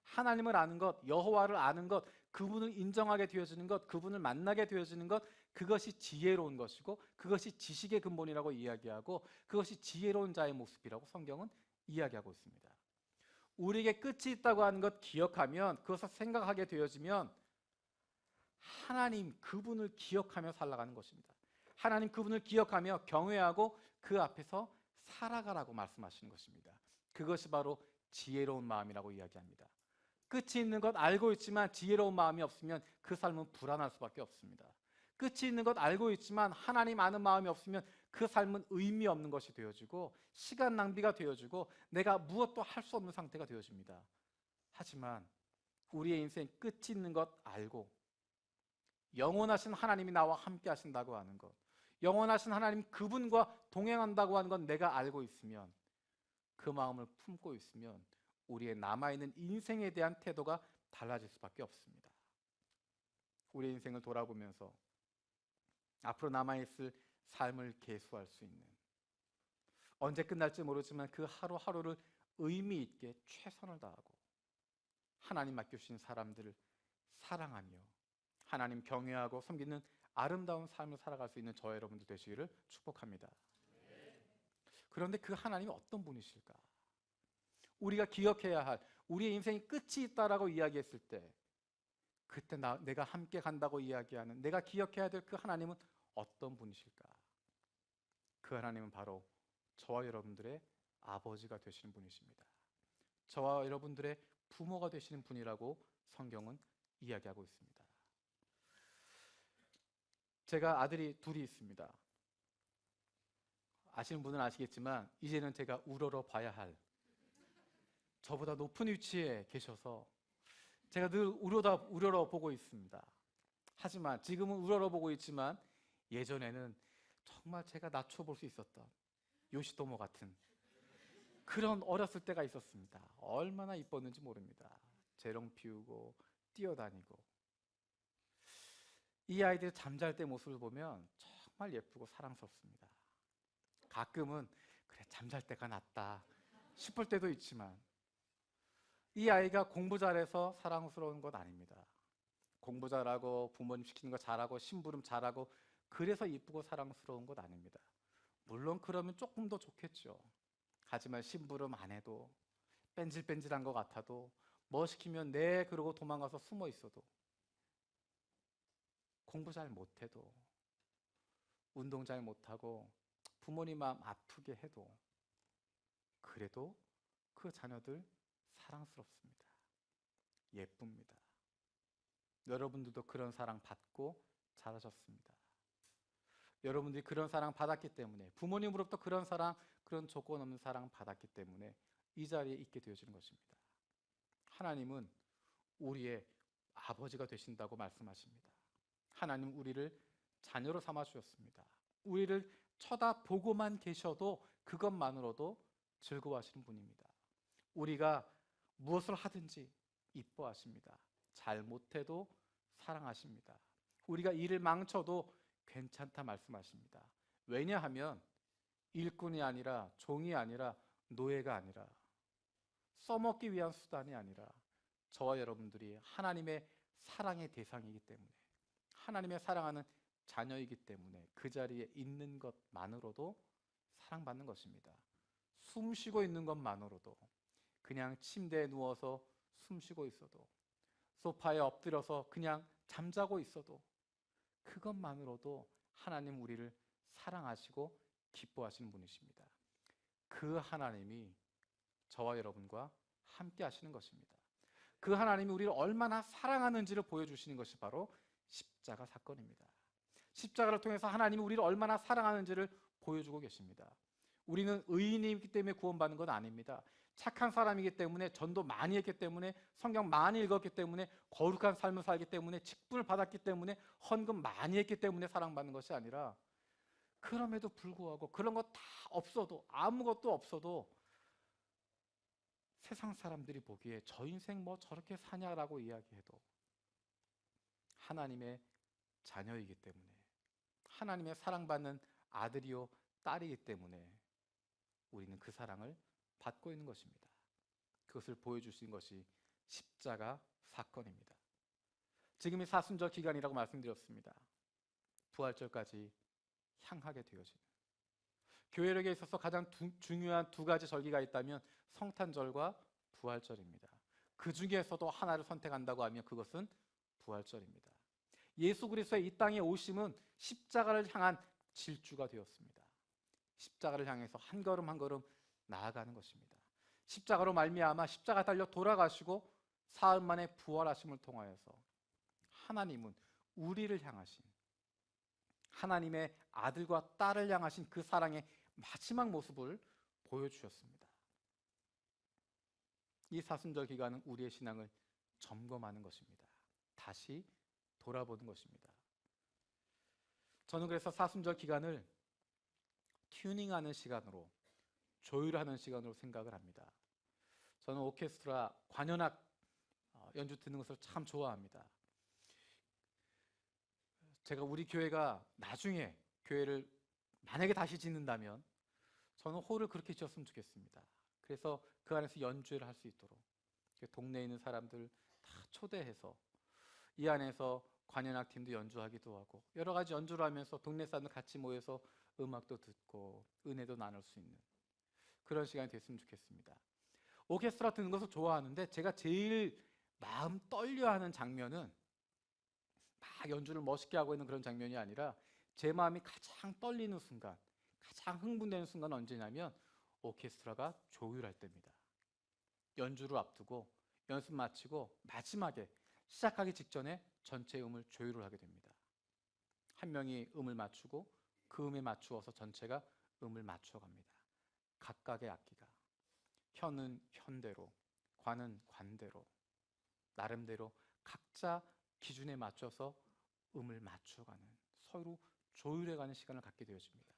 하나님을 아는 것, 여호와를 아는 것, 그분을 인정하게 되어지는 것, 그분을 만나게 되어지는 것, 그것이 지혜로운 것이고 그것이 지식의 근본이라고 이야기하고 그것이 지혜로운 자의 모습이라고 성경은 이야기하고 있습니다. 우리에게 끝이 있다고 하는 것 기억하면, 그것을 생각하게 되어지면 하나님 그분을 기억하며 살아가는 것입니다. 하나님 그분을 기억하며 경외하고 그 앞에서 살아가라고 말씀하시는 것입니다. 그것이 바로 지혜로운 마음이라고 이야기합니다. 끝이 있는 것 알고 있지만 지혜로운 마음이 없으면 그 삶은 불안할 수밖에 없습니다. 끝이 있는 것 알고 있지만 하나님 아는 마음이 없으면 그 삶은 의미 없는 것이 되어지고 시간 낭비가 되어지고 내가 무엇도 할 수 없는 상태가 되어집니다. 하지만 우리의 인생 끝이 있는 것 알고 영원하신 하나님이 나와 함께 하신다고 하는 것, 영원하신 하나님 그분과 동행한다고 하는 건 내가 알고 있으면, 그 마음을 품고 있으면 우리의 남아있는 인생에 대한 태도가 달라질 수밖에 없습니다. 우리의 인생을 돌아보면서 앞으로 남아있을 삶을 계수할 수 있는, 언제 끝날지 모르지만 그 하루하루를 의미 있게 최선을 다하고 하나님 맡겨주신 사람들을 사랑하며 하나님 경외하고 섬기는 아름다운 삶을 살아갈 수 있는 저와 여러분들 되시기를 축복합니다. 그런데 그 하나님이 어떤 분이실까? 우리가 기억해야 할, 우리의 인생이 끝이 있다라고 이야기했을 때 그때 내가 함께 간다고 이야기하는, 내가 기억해야 될 그 하나님은 어떤 분이실까? 그 하나님은 바로 저와 여러분들의 아버지가 되시는 분이십니다. 저와 여러분들의 부모가 되시는 분이라고 성경은 이야기하고 있습니다. 제가 아들이 둘이 있습니다. 아시는 분은 아시겠지만 이제는 제가 우러러 봐야 할, 저보다 높은 위치에 계셔서 제가 늘 우러러 보고 있습니다. 하지만 지금은 우러러 보고 있지만 예전에는 정말 제가 낮춰볼 수 있었던 요시토모 같은 그런 어렸을 때가 있었습니다. 얼마나 이뻤는지 모릅니다. 재롱 피우고 뛰어다니고. 이 아이들 잠잘 때 모습을 보면 정말 예쁘고 사랑스럽습니다. 가끔은 그래 잠잘 때가 낫다 싶을 때도 있지만, 이 아이가 공부 잘해서 사랑스러운 것 아닙니다. 공부 잘하고 부모님 시키는 거 잘하고 심부름 잘하고 그래서 이쁘고 사랑스러운 것 아닙니다. 물론 그러면 조금 더 좋겠죠. 하지만 심부름 안 해도, 뺀질뺀질한 것 같아도, 뭐 시키면 네 그러고 도망가서 숨어 있어도, 공부 잘 못해도, 운동 잘 못하고 부모님 마음 아프게 해도, 그래도 그 자녀들 사랑스럽습니다. 예쁩니다. 여러분들도 그런 사랑 받고 자라셨습니다. 여러분들이 그런 사랑 받았기 때문에, 부모님으로부터 그런 사랑, 그런 조건 없는 사랑 받았기 때문에 이 자리에 있게 되어지는 것입니다. 하나님은 우리의 아버지가 되신다고 말씀하십니다. 하나님 우리를 자녀로 삼아 주셨습니다. 우리를 쳐다보고만 계셔도 그것만으로도 즐거워하시는 분입니다. 우리가 무엇을 하든지 이뻐하십니다. 잘못해도 사랑하십니다. 우리가 일을 망쳐도 괜찮다 말씀하십니다. 왜냐하면 일꾼이 아니라, 종이 아니라, 노예가 아니라, 써먹기 위한 수단이 아니라 저와 여러분들이 하나님의 사랑의 대상이기 때문에, 하나님의 사랑하는 자녀이기 때문에 그 자리에 있는 것만으로도 사랑받는 것입니다. 숨 쉬고 있는 것만으로도, 그냥 침대에 누워서 숨 쉬고 있어도, 소파에 엎드려서 그냥 잠자고 있어도, 그것만으로도 하나님 우리를 사랑하시고 기뻐하시는 분이십니다. 그 하나님이 저와 여러분과 함께 하시는 것입니다. 그 하나님이 우리를 얼마나 사랑하는지를 보여주시는 것이 바로 십자가 사건입니다. 십자가를 통해서 하나님이 우리를 얼마나 사랑하는지를 보여주고 계십니다. 우리는 의인이기 때문에 구원받는 건 아닙니다. 착한 사람이기 때문에, 전도 많이 했기 때문에, 성경 많이 읽었기 때문에, 거룩한 삶을 살기 때문에, 직분을 받았기 때문에, 헌금 많이 했기 때문에 사랑받는 것이 아니라, 그럼에도 불구하고 그런 거 다 없어도, 아무것도 없어도 세상 사람들이 보기에 저 인생 뭐 저렇게 사냐라고 이야기해도 하나님의 자녀이기 때문에, 하나님의 사랑받는 아들이요 딸이기 때문에 우리는 그 사랑을 받고 있는 것입니다. 그것을 보여주신 것이 십자가 사건입니다. 지금이 사순절 기간이라고 말씀드렸습니다. 부활절까지 향하게 되어지는, 교회력에 있어서 가장 중요한 두 가지 절기가 있다면 성탄절과 부활절입니다. 그 중에서도 하나를 선택한다고 하면 그것은 부활절입니다. 예수 그리스도의 이 땅에 오심은 십자가를 향한 질주가 되었습니다. 십자가를 향해서 한 걸음 한 걸음 나아가는 것입니다. 십자가로 말미암아 십자가 달려 돌아가시고 사흘 만에 부활하심을 통하여서 하나님은 우리를 향하신, 하나님의 아들과 딸을 향하신 그 사랑의 마지막 모습을 보여주셨습니다. 이 사순절 기간은 우리의 신앙을 점검하는 것입니다. 다시 돌아보는 것입니다. 저는 그래서 사순절 기간을 튜닝하는 시간으로, 조율하는 시간으로 생각을 합니다. 저는 오케스트라, 관현악 연주 듣는 것을 참 좋아합니다. 제가 우리 교회가 나중에 교회를 만약에 다시 짓는다면 저는 홀을 그렇게 지었으면 좋겠습니다. 그래서 그 안에서 연주를 할 수 있도록 동네에 있는 사람들 다 초대해서 이 안에서 관현악 팀도 연주하기도 하고 여러 가지 연주를 하면서 동네 사람들 같이 모여서 음악도 듣고 은혜도 나눌 수 있는 그런 시간이 됐으면 좋겠습니다. 오케스트라 듣는 것을 좋아하는데 제가 제일 마음 떨려하는 장면은 막 연주를 멋있게 하고 있는 그런 장면이 아니라 제 마음이 가장 떨리는 순간, 가장 흥분되는 순간 언제냐면 오케스트라가 조율할 때입니다. 연주를 앞두고 연습 마치고 마지막에 시작하기 직전에 전체 음을 조율을 하게 됩니다. 한 명이 음을 맞추고 그 음에 맞추어서 전체가 음을 맞춰갑니다. 각각의 악기가 현은 현대로, 관은 관대로, 나름대로 각자 기준에 맞춰서 음을 맞춰가는, 서로 조율해가는 시간을 갖게 되어집니다.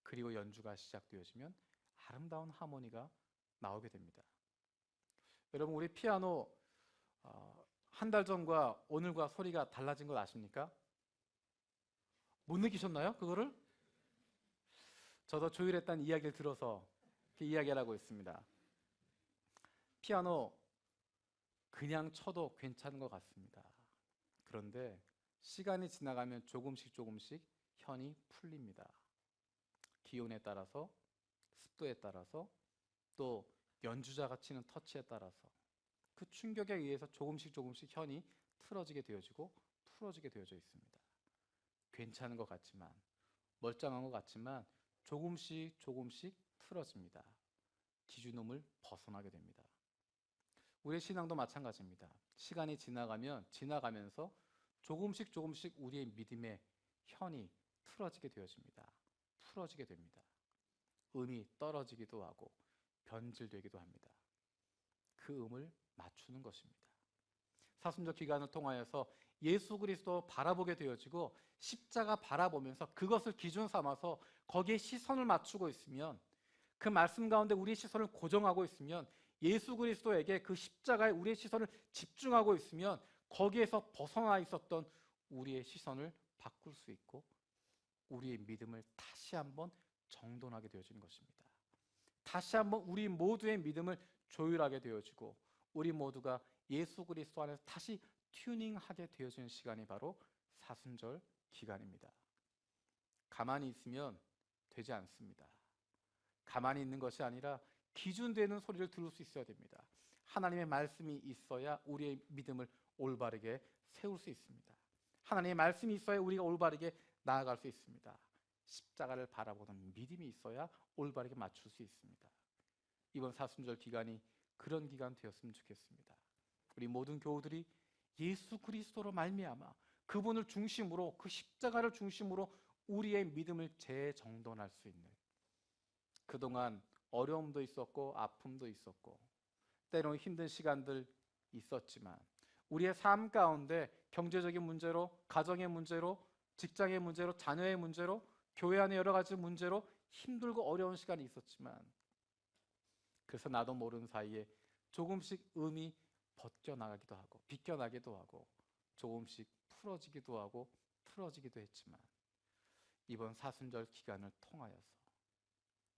그리고 연주가 시작되어지면 아름다운 하모니가 나오게 됩니다. 여러분, 우리 피아노 한 달 전과 오늘과 소리가 달라진 걸 아십니까? 못 느끼셨나요? 그거를? 저도 조율했다는 이야기를 들어서 이야기를 하고 있습니다. 피아노 그냥 쳐도 괜찮은 것 같습니다. 그런데 시간이 지나가면 조금씩 현이 풀립니다. 기온에 따라서, 습도에 따라서, 또 연주자가 치는 터치에 따라서 그 충격에 의해서 조금씩 현이 틀어지게 되어지고 풀어지게 되어져 있습니다. 괜찮은 것 같지만, 멀쩡한 것 같지만 조금씩 틀어집니다. 기준음을 벗어나게 됩니다. 우리의 신앙도 마찬가지입니다. 시간이 지나가면서 조금씩 우리의 믿음의 현이 틀어지게 되어집니다. 풀어지게 됩니다. 음이 떨어지기도 하고 변질되기도 합니다. 그 음을 맞추는 것입니다. 사순절 기간을 통하여서 예수 그리스도 바라보게 되어지고 십자가 바라보면서 그것을 기준 삼아서 거기에 시선을 맞추고 있으면, 그 말씀 가운데 우리의 시선을 고정하고 있으면, 예수 그리스도에게 그 십자가에 우리의 시선을 집중하고 있으면 거기에서 벗어나 있었던 우리의 시선을 바꿀 수 있고 우리의 믿음을 다시 한번 정돈하게 되어지는 것입니다. 다시 한번 우리 모두의 믿음을 조율하게 되어지고 우리 모두가 예수 그리스도 안에서 다시 튜닝하게 되어지는 시간이 바로 사순절 기간입니다. 가만히 있으면 되지 않습니다. 가만히 있는 것이 아니라 기준되는 소리를 들을 수 있어야 됩니다. 하나님의 말씀이 있어야 우리의 믿음을 올바르게 세울 수 있습니다. 하나님의 말씀이 있어야 우리가 올바르게 나아갈 수 있습니다. 십자가를 바라보는 믿음이 있어야 올바르게 맞출 수 있습니다. 이번 사순절 기간이 그런 기간 되었으면 좋겠습니다. 우리 모든 교우들이 예수 그리스도로 말미암아 그분을 중심으로, 그 십자가를 중심으로 우리의 믿음을 재정돈할 수 있는, 그동안 어려움도 있었고 아픔도 있었고 때로는 힘든 시간들 있었지만 우리의 삶 가운데 경제적인 문제로, 가정의 문제로, 직장의 문제로, 자녀의 문제로, 교회 안의 여러 가지 문제로 힘들고 어려운 시간이 있었지만, 그래서 나도 모르는 사이에 조금씩 음이 벗겨나가기도 하고 비껴나기도 하고 조금씩 풀어지기도 하고 틀어지기도 했지만 이번 사순절 기간을 통하여서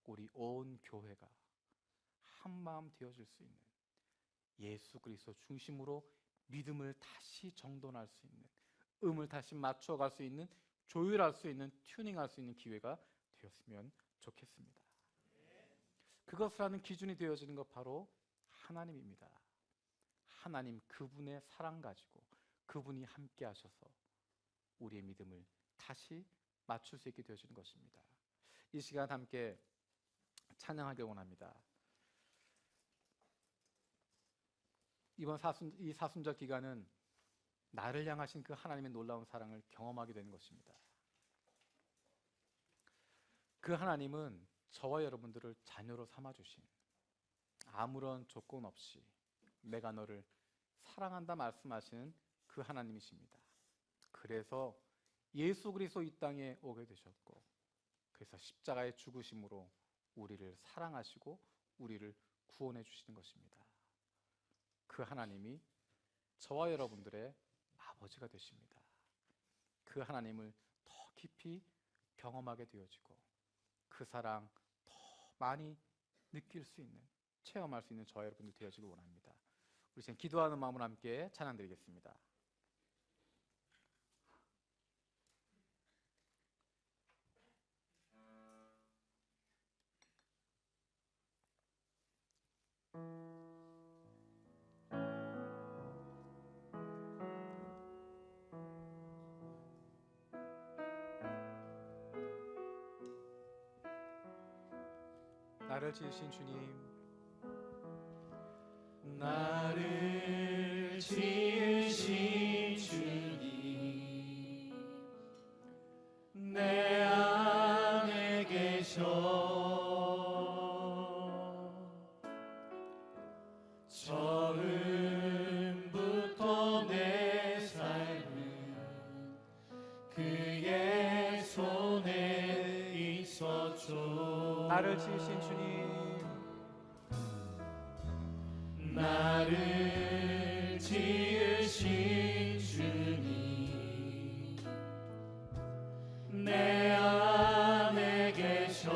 우리 온 교회가 한마음 되어질 수 있는, 예수 그리스도 중심으로 믿음을 다시 정돈할 수 있는, 음을 다시 맞춰갈 수 있는, 조율할 수 있는, 튜닝할 수 있는 기회가 되었으면 좋겠습니다. 그것을 하는 기준이 되어지는 것 바로 하나님입니다. 하나님 그분의 사랑 가지고 그분이 함께 하셔서 우리의 믿음을 다시 맞출 수 있게 되어지는 것입니다. 이 시간 함께 찬양하길 원합니다. 이번 이 사순절 기간은 나를 향하신 그 하나님의 놀라운 사랑을 경험하게 되는 것입니다. 그 하나님은 저와 여러분들을 자녀로 삼아주신, 아무런 조건 없이 내가 너를 사랑한다 말씀하시는 그 하나님이십니다. 그래서 예수 그리스도 이 땅에 오게 되셨고, 그래서 십자가의 죽으심으로 우리를 사랑하시고 우리를 구원해 주시는 것입니다. 그 하나님이 저와 여러분들의 아버지가 되십니다. 그 하나님을 더 깊이 경험하게 되어지고 그 사랑 더 많이 느낄 수 있는, 체험할 수 있는 저와 여러분들 되어지길 원합니다. 우리 지금 기도하는 마음으로 함께 찬양 드리겠습니다. 나를 지으신 주님, 나를 지으신 주님, 내 안에 계셔. 처음부터 내 삶은 그의 손에 있었죠. 나를 지으신 주님, 나를 지으신 주님, 내 안에 계셔.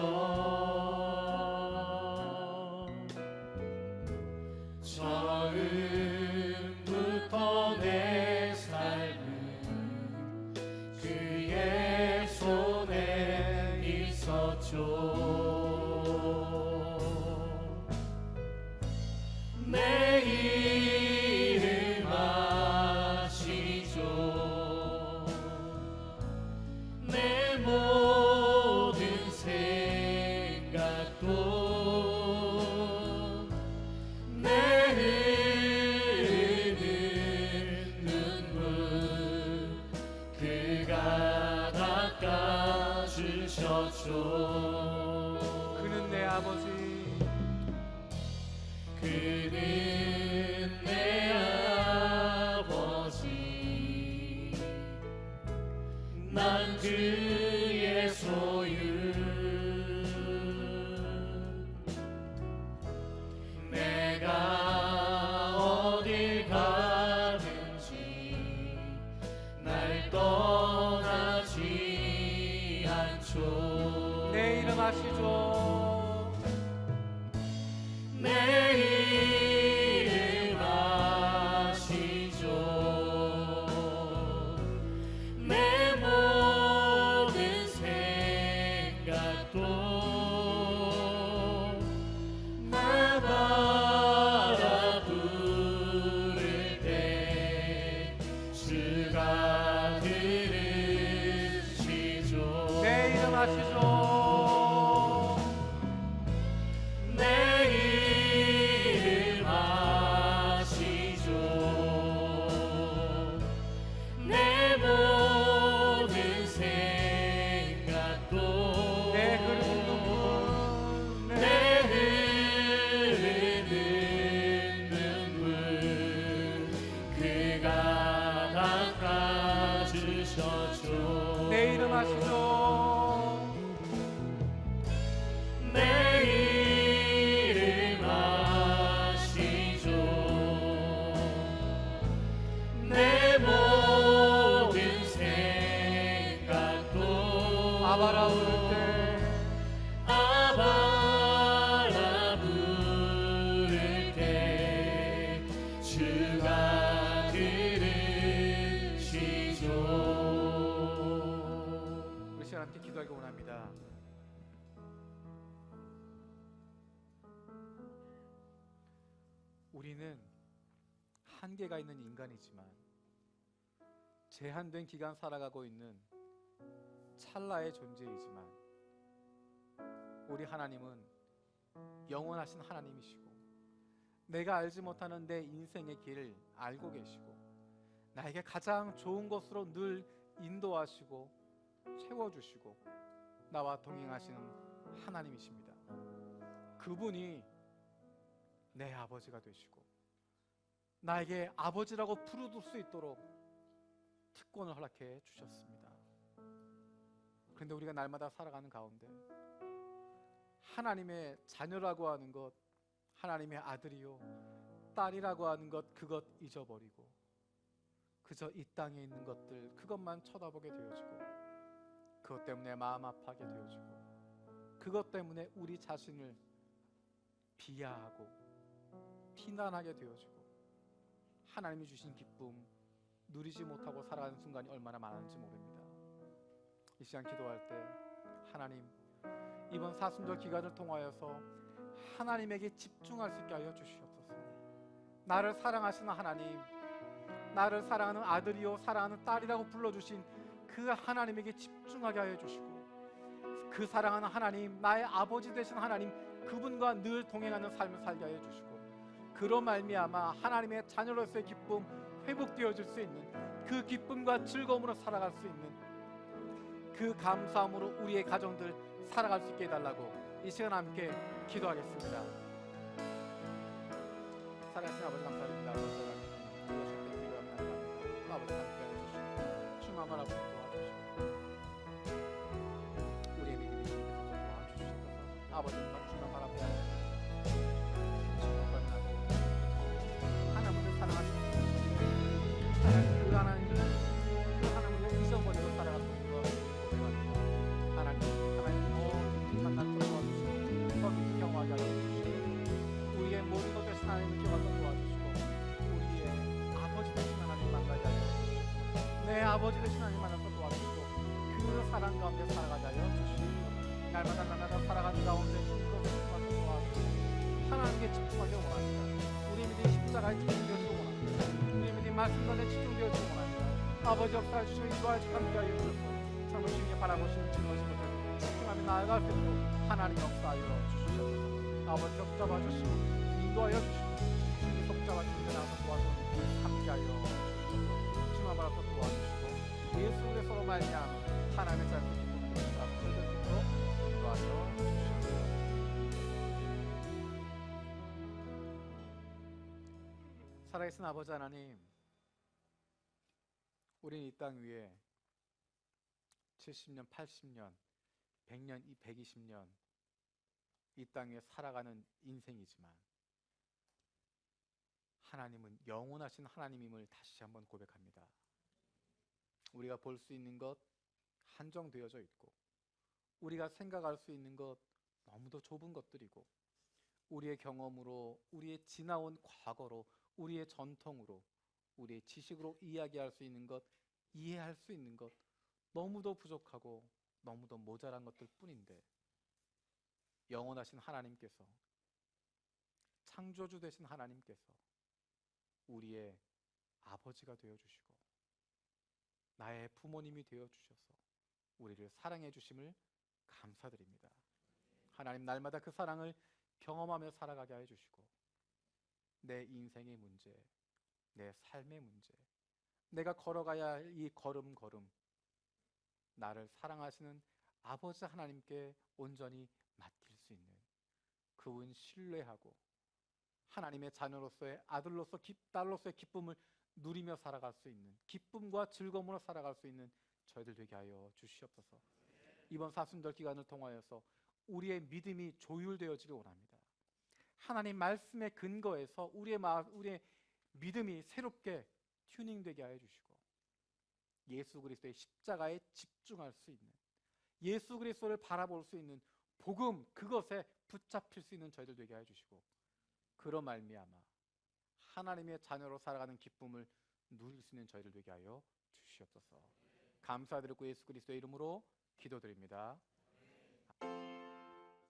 처음부터 내 삶은 그의 손에 있었죠. 내 이름 아시죠. 내 모든 생각도 내 주가 들으시죠. 우리 시간 함께 기도하기 원합니다. 우리는 한계가 있는 인간이지만 제한된 기간 살아가고 있는 찰나의 존재이지만 우리 하나님은 영원하신 하나님이시고 내가 알지 못하는 내 인생의 길을 알고 계시고 나에게 가장 좋은 것으로 늘 인도하시고 채워주시고 나와 동행하시는 하나님이십니다. 그분이 내 아버지가 되시고 나에게 아버지라고 부를 수 있도록 특권을 허락해 주셨습니다. 그런데 우리가 날마다 살아가는 가운데 하나님의 자녀라고 하는 것, 하나님의 아들이요 딸이라고 하는 것, 그것 잊어버리고 그저 이 땅에 있는 것들 그것만 쳐다보게 되어지고 그것 때문에 마음 아파하게 되어지고 그것 때문에 우리 자신을 비하하고 비난하게 되어지고 하나님이 주신 기쁨 누리지 못하고 살아가는 순간이 얼마나 많은지 모릅니다. 이 시간 기도할 때 하나님, 이번 사순절 기간을 통하여서 하나님에게 집중할 수 있게 하여 주시옵소서. 나를 사랑하시는 하나님, 나를 사랑하는 아들이요 사랑하는 딸이라고 불러주신 그 하나님에게 집중하게 하여 주시고 그 사랑하는 하나님, 나의 아버지 되신 하나님, 그분과 늘 동행하는 삶을 살게 하여 주시고 그로 말미암아 하나님의 자녀로서의 기쁨 회복되어질 수 있는 그 기쁨과 즐거움으로 살아갈 수 있는 그 감사함으로 우리의 가정들 살아갈 수 있게 해달라고 이 시간 함께 기도하겠습니다. 사랑하신 아버지 감사드립니다. 아버지 함께 해주시고 충만한 아버지 도와주시고 우리의 믿음이 도와주시옵소서. 아버지 충만한 바랍니다. 하나님을 사랑하시는 그 하나님을 잊어버리고 살아갔던 것 하나님 만날 것 도와주시고 서로 경험하게 하시고 우리의 모든 것 되신 하나님을 기억하고 도와주시고 우리의 아버지 되신 하나님 만나게 하여 주시고 내 아버지 되신 하나님 만나서 도와주시고 그 사랑 가운데 살아가게 하여 주시고 날마다 살아가는 가운데 주님으로 도와주시고 하나님께 집중하기 원합니다. 우리 믿음 십자가에 집중되어지고 원합니다. 우리 믿음 말씀관에 집중되어지고 원합니다. 아버지 역사해 주시고 인도하여 함께 하여 주시고 정말 주님이 바라보시는 즐거우신 것을 집중하며 나아갈 수 있도록 하나님 역사하여 주시옵소서. 아버지 붙잡아 주시고 인도하여 주시고 주님이 붙잡아 주시고 나서 도와서 함께하여 주시옵소서. 주님 앞에서 도와주시고 예수 그리스도로 말미암아 하나님의 자녀 기쁨을 잡을 수 있도록 인도하여 주시옵소서. 살아계신 아버지 하나님, 우리는 이 땅 위에 70년, 80년, 100년, 120년 이 땅에 살아가는 인생이지만 하나님은 영원하신 하나님임을 다시 한번 고백합니다. 우리가 볼 수 있는 것 한정되어져 있고 우리가 생각할 수 있는 것 너무도 좁은 것들이고 우리의 경험으로, 우리의 지나온 과거로, 우리의 전통으로, 우리의 지식으로 이야기할 수 있는 것, 이해할 수 있는 것 너무도 부족하고 너무도 모자란 것들 뿐인데 영원하신 하나님께서, 창조주 되신 하나님께서 우리의 아버지가 되어주시고 나의 부모님이 되어주셔서 우리를 사랑해 주심을 감사드립니다. 하나님, 날마다 그 사랑을 경험하며 살아가게 해주시고 내 인생의 문제, 내 삶의 문제, 내가 걸어가야 할 이 걸음걸음 나를 사랑하시는 아버지 하나님께 온전히 맡길 수 있는, 그분 신뢰하고 하나님의 자녀로서의 아들로서 딸로서의 기쁨을 누리며 살아갈 수 있는, 기쁨과 즐거움으로 살아갈 수 있는 저희들 되게 하여 주시옵소서. 이번 사순절 기간을 통하여서 우리의 믿음이 조율되어지길 원합니다. 하나님 말씀의 근거에서 우리의 믿음이 새롭게 튜닝되게 하여 주시고 예수 그리스도의 십자가에 집중할 수 있는, 예수 그리스도를 바라볼 수 있는 복음, 그것에 붙잡힐 수 있는 저희들 되게 하여 주시고 그로 말미암아 하나님의 자녀로 살아가는 기쁨을 누릴 수 있는 저희를 되게 하여 주시옵소서. 감사드리고 예수 그리스도의 이름으로 기도드립니다.